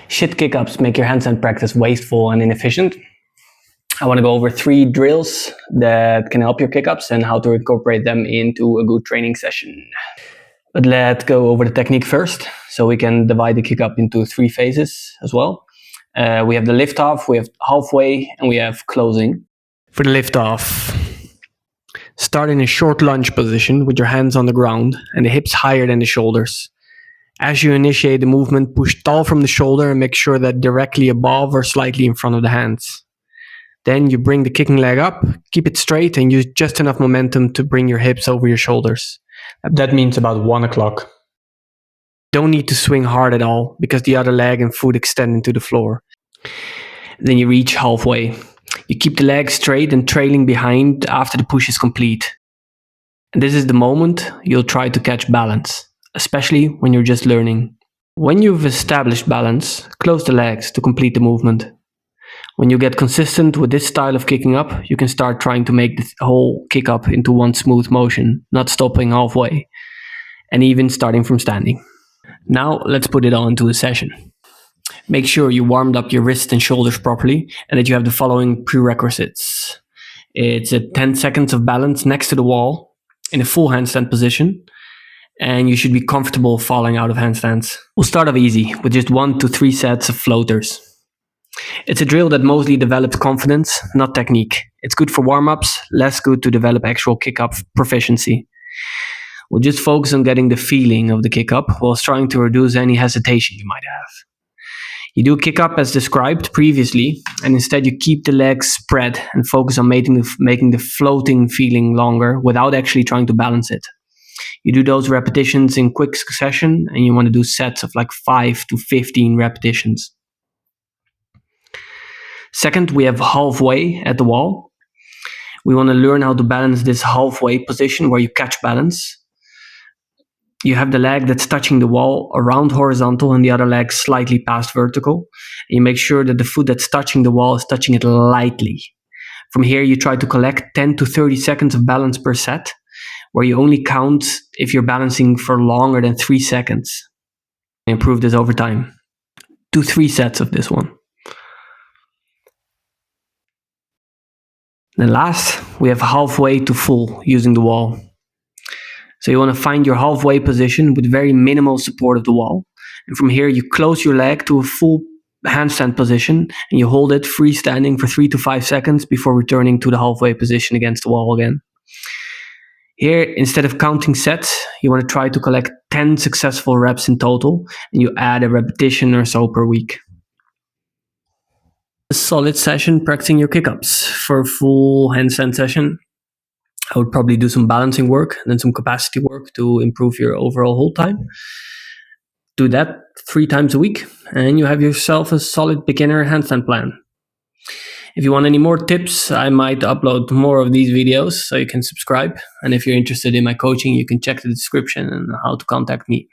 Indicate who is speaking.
Speaker 1: Should kick-ups make your handstand practice wasteful and inefficient? I want to go over 3 drills that can help your kick-ups and how to incorporate them into a good training session. But let's go over the technique first, so we can divide the kick-up into 3 phases as well. We have the lift-off, we have halfway, and we have closing. For the lift-off, start in a short lunge position with your hands on the ground and the hips higher than the shoulders. As you initiate the movement, push tall from the shoulder and make sure that directly above or slightly in front of the hands. Then you bring the kicking leg up, keep it straight, and use just enough momentum to bring your hips over your shoulders. That means about 1 o'clock. Don't need to swing hard at all, because the other leg and foot extend into the floor. Then you reach halfway. You keep the leg straight and trailing behind after the push is complete. And this is the moment you'll try to catch balance, especially when you're just learning. When you've established balance, close the legs to complete the movement. When you get consistent with this style of kicking up, you can start trying to make the whole kick up into one smooth motion, not stopping halfway, and even starting from standing. Now let's put it all into a session. Make sure you warmed up your wrists and shoulders properly and that you have the following prerequisites. It's 10 seconds of balance next to the wall in a full handstand position, and you should be comfortable falling out of handstands. We'll start off easy with just 1 to 3 sets of floaters. It's a drill that mostly develops confidence, not technique. It's good for warm-ups, less good to develop actual kick-up proficiency. We'll just focus on getting the feeling of the kick-up whilst trying to reduce any hesitation you might have. You do a kick-up as described previously, and instead you keep the legs spread and focus on making the floating feeling longer without actually trying to balance it. You do those repetitions in quick succession, and you want to do sets of like 5 to 15 repetitions. Second, we have halfway at the wall. We want to learn how to balance this halfway position where you catch balance. You have the leg that's touching the wall around horizontal and the other leg slightly past vertical. And you make sure that the foot that's touching the wall is touching it lightly. From here, you try to collect 10 to 30 seconds of balance per set, where you only count if you're balancing for longer than 3 seconds. Improve this over time. Do 3 sets of this one. Then last, we have halfway to full using the wall. So you want to find your halfway position with very minimal support of the wall. And from here, you close your leg to a full handstand position and you hold it freestanding for 3 to 5 seconds before returning to the halfway position against the wall again. Here, instead of counting sets, you want to try to collect 10 successful reps in total, and you add a repetition or so per week. A solid session practicing your kick-ups. For a full handstand session, I would probably do some balancing work and then some capacity work to improve your overall hold time. Do that 3 times a week and you have yourself a solid beginner handstand plan. If you want any more tips, I might upload more of these videos, so you can subscribe. And if you're interested in my coaching, you can check the description and how to contact me.